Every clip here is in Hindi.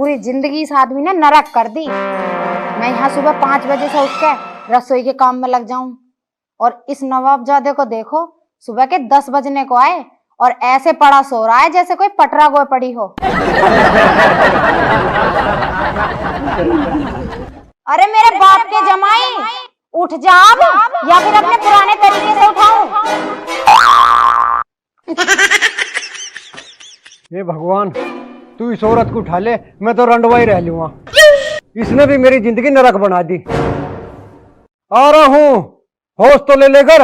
पूरी जिंदगी इस आदमी ने नरक कर दी। मैं यहाँ सुबह 5 बजे से उठ के रसोई के काम में लग जाऊं और इस नवाबजादे को देखो सुबह के 10 बजने को आए और ऐसे पड़ा सो रहा है जैसे कोई पटरा गोए पड़ी हो। अरे मेरे बाप के जमाई, उठ जा अब, या फिर अपने पुराने तरीके से उठाऊं? ये भगवान, तू इस औरत को उठा ले, मैं तो रंडवा ही रह लूंगा। इसने भी मेरी जिंदगी नरक बना दी। आ रहा हूं, होश तो ले लेकर।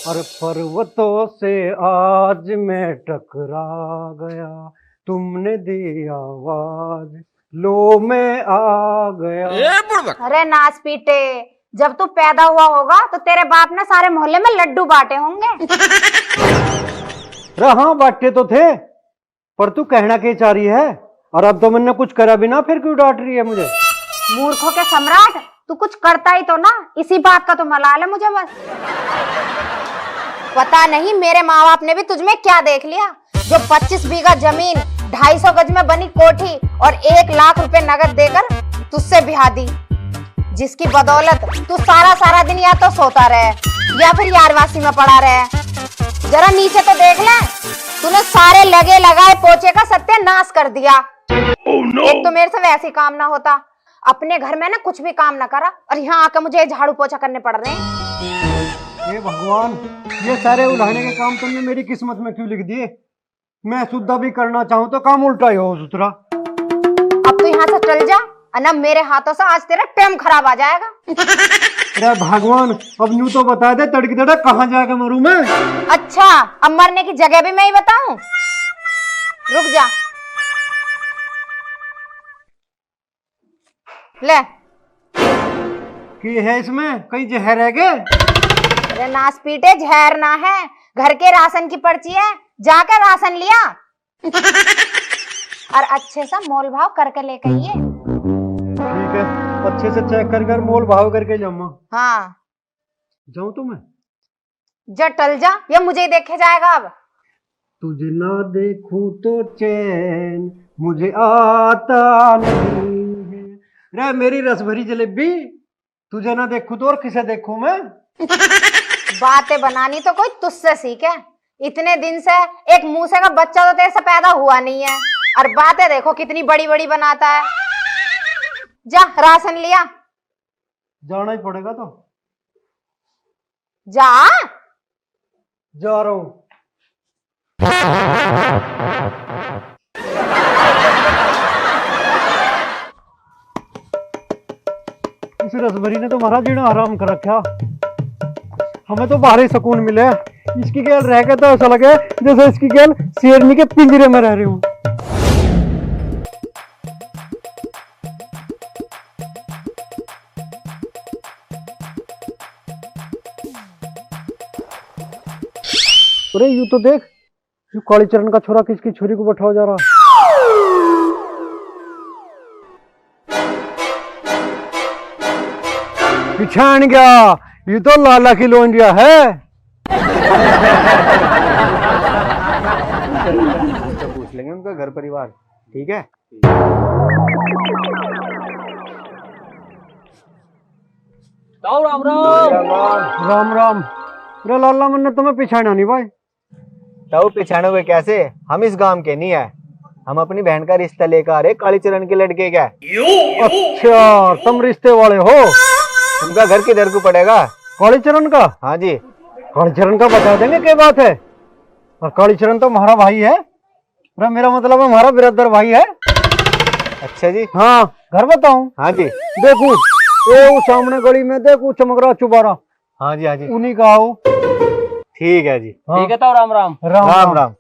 और पर्वतों से आज मैं टकरा गया, तुमने दी आवाज, लो मैं आ गया। अरे नाच पीटे, जब तू पैदा हुआ होगा तो तेरे बाप ने सारे मोहल्ले में लड्डू बांटे होंगे। हाँ बांटे तो थे, पर तू कहना क्या चाह रही है? और अब तो मैंने कुछ करा भी ना, फिर क्यों डांट रही है मुझे? मूर्खों के सम्राट, तू कुछ करता ही तो ना, इसी बात का तो मलाल है मुझे बस। पता नहीं मेरे माँ बाप ने भी तुझमें क्या देख लिया, जो 25 बीघा जमीन, 250 गज में बनी कोठी और 1 लाख रुपए नगद देकर तुझसे ब्याह दी, जिसकी बदौलत तू सारा दिन या तो सोता रहे या फिर यारवासी में पड़ा रहे। जरा नीचे तो देख ले, तूने सारे लगे लगाए पोचे का सत्यानाश कर दिया। एक तो मेरे से वैसे काम ना होता, अपने घर में ना कुछ भी काम ना करा और यहाँ आकर मुझे झाड़ू पोछा करने पड़ रहे हैं। हे भगवान, ये सारे उल्हाने के काम तुमने मेरी किस्मत में क्यों लिख दिए? मैं शुद्ध भी करना चाहूँ तो काम उल्टा ही हो सुथरा। अब तो यहाँ से चल जा, अना मेरे हाथों से आज तेरा टाइम खराब आ जाएगा। अरे भगवान, अब न्यू तो बता दे, तड़की तड़क कहाँ जाकर मरूं मैं? अच्छा, अब मरने की जगह भी मैं ही बताऊं? रुक जा, ले। की है इसमें? कहीं जहर है क्या? अरे नास पीटे, जहर ना है, घर के राशन की पर्ची है, जाकर राशन लिया और अच्छे से मोल भाव करके लेके आइए। ठीक है, अच्छे से चेक कर मोल भाव करके जाऊंगा। हाँ जाऊं तो मैं? जा टल जा, या मुझे ही देखे जाएगा अब। तुझे ना देखूं तो चैन मुझे आता नहीं है। रे मेरी रस भरी जलेबी, तुझे ना देखूं तो और किसे देखूं मैं? बातें बनानी तो कोई तुझसे सीखे, इतने दिन से एक मूसे का बच्चा तो तेरे से पैदा हुआ नहीं है और बातें देखो कितनी बड़ी बड़ी बनाता है। जा राशन लिया। जाना ही पड़ेगा तो जा। जा रहा हूं। इस रसभरी ने तो हमारा जीना हराम कर रखा। हमें तो बाहर ही सुकून मिले, इसकी गैल रह के तो ऐसा लगे जैसे इसकी गैल शेरनी के पिंजरे में रह रही हूँ। अरे यू तो देख, यू कालीचरण का छोरा किसकी छोरी को बैठाओ जा रहा। पिछाड़ गया, ये तो लाला की लोंडिया है। तो पूछ लेंगे उनका घर परिवार, ठीक है? राम राम। राम राम। अरे लाला, मैंने तुम्हें पिछाड़ा नहीं भाई। ताऊ पिछाड़ोगे कैसे? हम इस गांव के नहीं है, हम अपनी बहन का रिश्ता लेकर आ रहे कालीचरण के लड़के का। अच्छा, तुम रिश्ते वाले हो? उनका घर किधर को पड़ेगा? कालीचरण का? हाँ जी। कालीचरण का बता देंगे क्या बात है। और कालीचरण तो हमारा भाई है। अरे मेरा मतलब है हमारा बिरादर भाई है। अच्छा जी। हाँ, घर बताऊं? हाँ जी। देखू ये वो सामने गली में देखू चमक रहा चुबारा। हाँ जी हाँ जी, उन्हीं का आओ। ठीक है जी। हाँ। ठीक है तो राम राम। राम राम राम।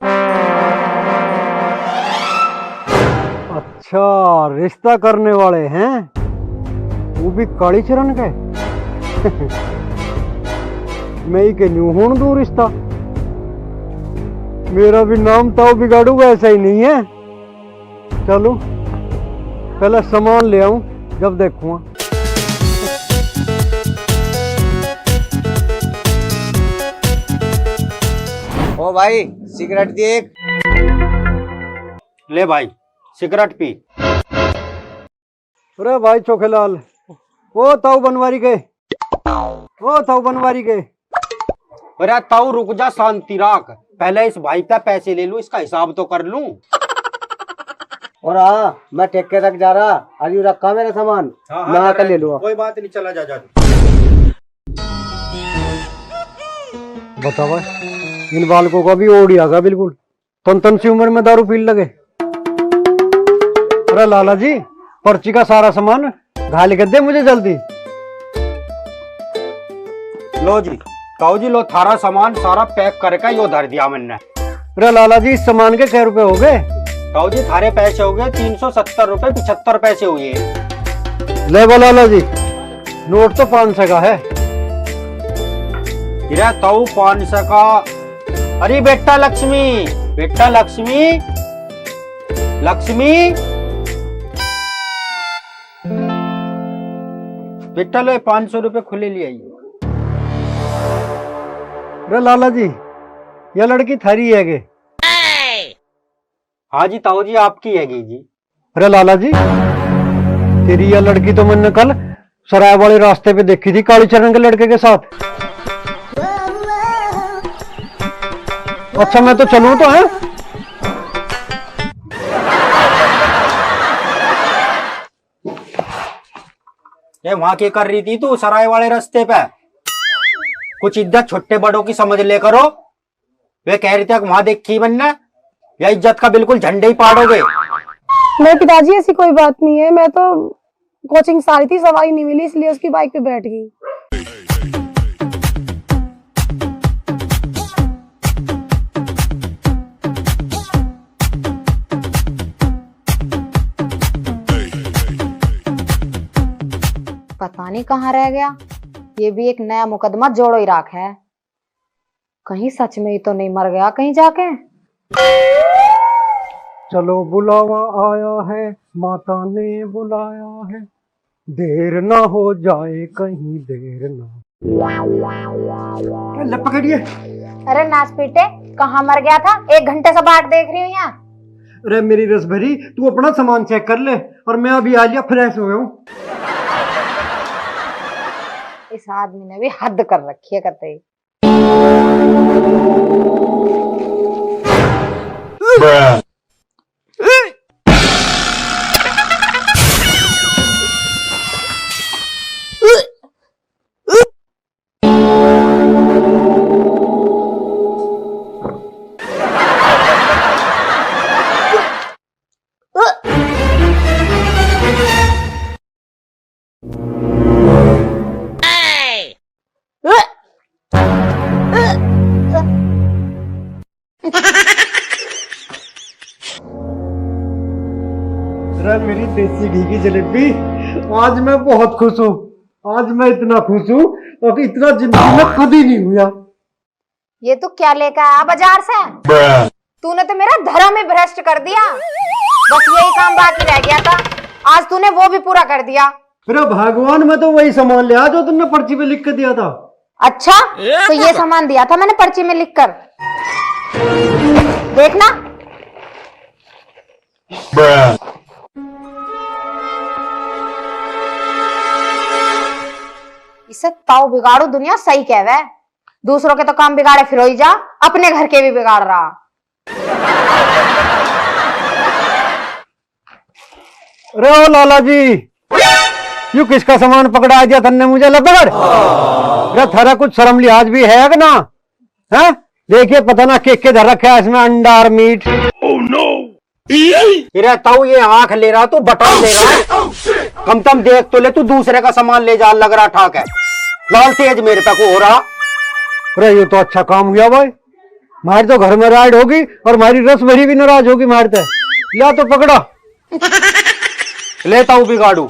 अच्छा, रिश्ता करने वाले हैं, वो भी कालीचरण के। मैं ही के न्यू हूं दूर रिश्ता। मेरा भी नाम तो बिगाड़ू वैसा ही नहीं है। चलो पहले सामान ले आऊं, जब देखूंगा। ओ ओ भाई सिगरेट दी एक। ले भाई सिगरेट पी। अरे भाई चोखेलाल, ओ ताऊ बनवारी के, ओ ताऊ बनवारी के। अरे ताऊ रुक जा, शांति रख, पहले इस भाई पे पैसे ले लूं, इसका हिसाब तो कर लूं। और हाँ मैं ठेके तक जा रहा, आज रखा मेरा सामान। हाँ, मैं आकर ले लूंगा। कोई बात नहीं, चला जा। बताओ इन बालकों का भी ओढ़ आ गया बिल्कुल, तन सी उम्र में दारू पीने लगे। अरे लाला जी, पर्ची का सारा सामान घाल कर दे मुझे जल्दी। लो जी ताऊ जी, लो थारा सामान सारा पैक करके यो धर दिया मैंने। अरे लाला जी, इस सामान के क्या रुपए हो गए? ताऊ जी थारे पैसे हो गए 370 रुपए 75 पैसे हुए। ले बोला लाला जी, नोट तो 500 का है। ताऊ 500 का। अरे बेटा लक्ष्मी, बेटा लक्ष्मी, लक्ष्मी बेटा लो 500 रुपए खुले ले आइए। अरे लाला जी, यह लड़की थारी है गे? हाँ जी ताऊ जी, आपकी हैगी जी। अरे लाला जी, तेरी यह लड़की तो मैंने कल सराय वाले रास्ते पे देखी थी कालीचरण के लड़के के साथ। अच्छा मैं तो चलूं तो है? ये वहां क्या कर रही थी तू सराय वाले रास्ते पे? कुछ इज्जत छोटे बड़ों की समझ ले करो। वे कह रही थी वहां देखी बनना, या इज्जत का बिल्कुल झंडे ही पाड़ोगे। नहीं पिताजी, ऐसी कोई बात नहीं है। मैं तो कोचिंग से आ रही थी, सवारी नहीं मिली इसलिए उसकी बाइक पे बैठ गई। पता नहीं कहाँ रह गया, ये भी एक नया मुकदमा जोड़ो ही राख है। कहीं सच में ही तो नहीं मर गया कहीं जाके। चलो बुलावा आया है, माता ने बुलाया है, देर ना हो जाए कहीं देर ना। ले पकड़िए। अरे नाच पीटे, कहाँ मर गया था? 1 घंटे से बाट देख रही हूँ यहाँ। अरे मेरी रसभरी, तू अपना सामान चेक कर ले, और मैं अभी आ लिया, फ्रेश हो गया हूँ। इस आदमी ने भी हद कर रखी है कतई। अरे मेरी देसी घी की जलेबी, आज मैं बहुत खुश हूँ। आज मैं इतना खुश हूँ और इतना जिंदगी में कभी नहीं हुआ। ये तू क्या लेकर आया बाजार से? तूने तो मेरा धर्म ही भ्रष्ट कर दिया। बस यही काम बाकी रह गया था, आज तूने वो भी पूरा कर दिया। अरे भगवान, मैं तो वही सामान ले आया जो तुमने पर्ची पे लिख के दिया था। अच्छा, तो ये सामान दिया था मैंने पर्ची में लिखकर, देखना। इसे ताऊ बिगाड़ू दुनिया सही कहवे, दूसरों के तो काम बिगाड़े फिर ही जा, अपने घर के भी बिगाड़ रहा। अरे ओ लाला जी, यू किसका सामान पकड़ा दिया तन्ने मुझे? लपड़ थारा कुछ शर्म लिहाज भी है कि ना? है देखिए, पता ना के धर रखा है इसमें, अंडा और मीट। ताऊ ये आंख ले रहा, तू बटन ले रहा, कम तम देख तो ले, तू दूसरे का सामान ले जा लग रहा ठाक है। लाल तेज मेरे पे को हो रहा। अरे ये तो अच्छा काम हुआ भाई, हमारी तो घर में राइड होगी और हमारी रसभरी भी नाराज होगी मारते। या तो पकड़ा लेता हूँ बिगाड़ू,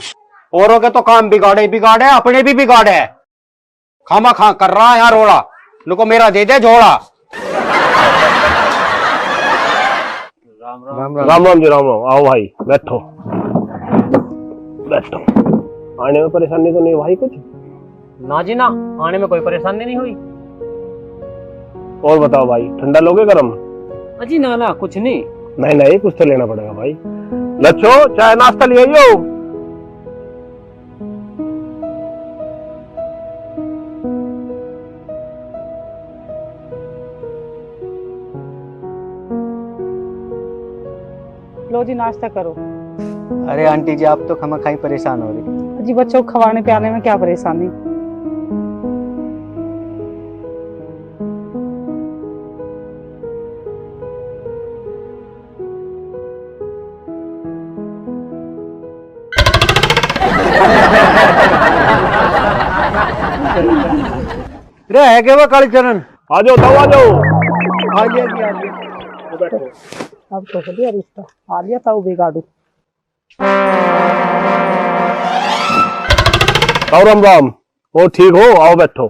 औरों के तो काम बिगाड़े बिगाड़े, अपने भी बिगाड़े। खामा खा कर रहा है यहाँ रोड़ा, नुको मेरा दे दे झोड़ा। राम राम जी, राम राम। आओ भाई बैठो बैठो। आने में परेशानी तो नहीं भाई? कुछ ना जी ना, आने में कोई परेशानी नहीं हुई। और बताओ भाई, ठंडा लोगे गरम? अजी ना ना कुछ नहीं। नहीं नहीं, कुछ तो लेना पड़ेगा भाई। लच्छो चाय नाश्ता ले आइयो। लो जी नाश्ता करो। अरे आंटी जी, आप तो खामा खाई परेशान हो रही। जी बच्चों को खवाने पिलाने में क्या परेशानी। रे है क्या वो कालीचरण? आ जाओ ताऊ, आ जाओ। आ गया जी, आ गया। अब तो हो गया रिश्ता, आ लिया ताऊ बिगाड़ू। ताऊ राम राम, और ठीक हो? आओ बैठो।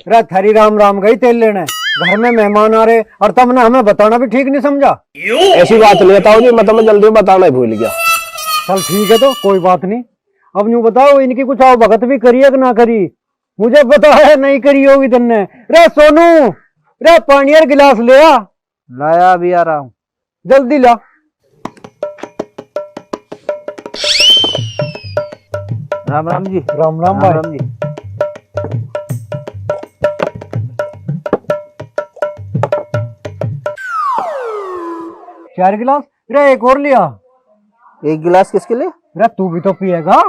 रे थारी राम राम गई तेल लेने, घर में मेहमान आ रहे और तुमने हमें बताना भी ठीक नहीं समझा। ऐसी बात नहीं है ताऊ जी, मैं तुम्हें जल्दी बताना ही भूल गया। चल ठीक है, तो कोई बात नहीं। अब यूं बताओ, इनकी कुछ आओ भगत भी करी है कि ना करी? मुझे पता है नहीं करी होगी तुमने। रे सोनू, रे पानी और गिलास ले आ। लाया भी आ रहा हूँ। जल्दी ला। राम राम जी। राम राम भाई। राम जी। 4 गिलास। रे एक और लिया। 1 गिलास किसके लिए? रे तू भी तो पिएगा।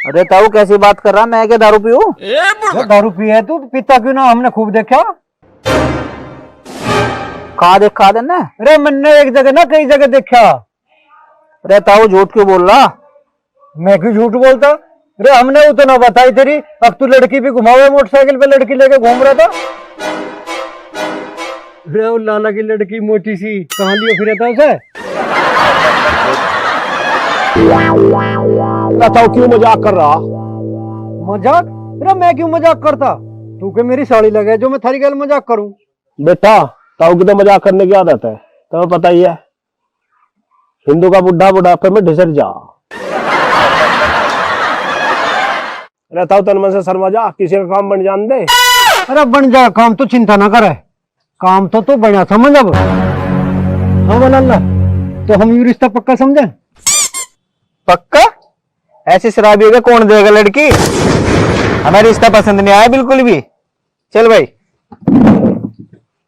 अरे ताऊ कैसी बात कर रहा, मैं क्या दारू पीऊं? रे दारू पिए तू, पीता क्यों ना? हमने खूब देखा। खा देना। रे मैंने एक जगह ना कई जगह देखा। अरे ताऊ झूठ क्यों बोल रहा? मैं क्यों झूठ बोलता? रे हमने उतना बताई तेरी, अब तू लड़की भी घुमावे मोटरसाइकिल पे लड़की लेके घूम रहा था। रे वो लाला की लड़की मोटी सी कहाँ लिए फिर था उसे? ताऊ क्यों मजाक कर रहा? मजाक? रे मैं क्यों मजाक करता? तू के मेरी साड़ी लगे जो मैं थारी गल मजाक करूं? बेटा ताऊ की तो मजाक करने की आदत है, तुम्हें पता ही है। हिंदू का बुढ़ा बुढ़ापे में ढिसक जा। अरे ताऊ तन मन से शर्मा जा, किसी का काम बन जान दे। अरे बन जा काम, तो चिंता ना करे। काम तो बढ़िया समझ। अब हाँ बोला अल्लाह, तो हम ये रिश्ता पक्का समझे? पक्का? ऐसी शराबी का कौन देगा लड़की? हमें रिश्ता पसंद नहीं आया बिल्कुल भी। चल भाई।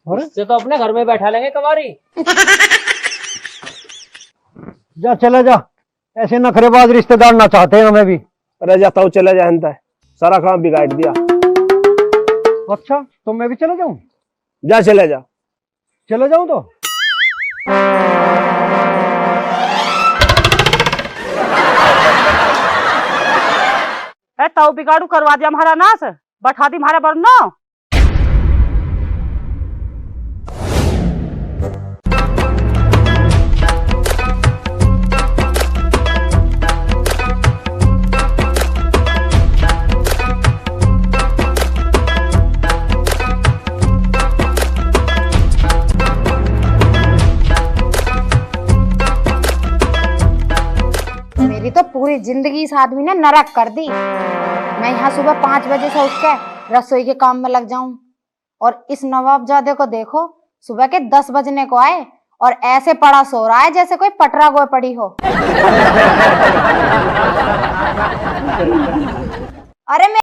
से तो अपने घर में बैठा लेंगे कवारी। जा चला जा, ऐसे नखरेबाज रिश्तेदार ना चाहते हैं हमें भी। अरे जाता हूँ, चला जानता है, सारा काम बिगाड़ दिया। अच्छा तो मैं भी चला जाऊं? जा चला जा। चला जाऊं तो ताऊ बिगाड़ू करवा दिया हमारा नाश, बैठा दी हमारा बरनो। मेरी तो पूरी जिंदगी इस आदमी ने नरक कर दी। मैं यहाँ सुबह 5 बजे से उठ के रसोई के काम में लग जाऊं, और इस नवाबजादे को देखो, सुबह के 10 बजने को आए और ऐसे पड़ा सो रहा है जैसे कोई पटरा गोए पड़ी हो।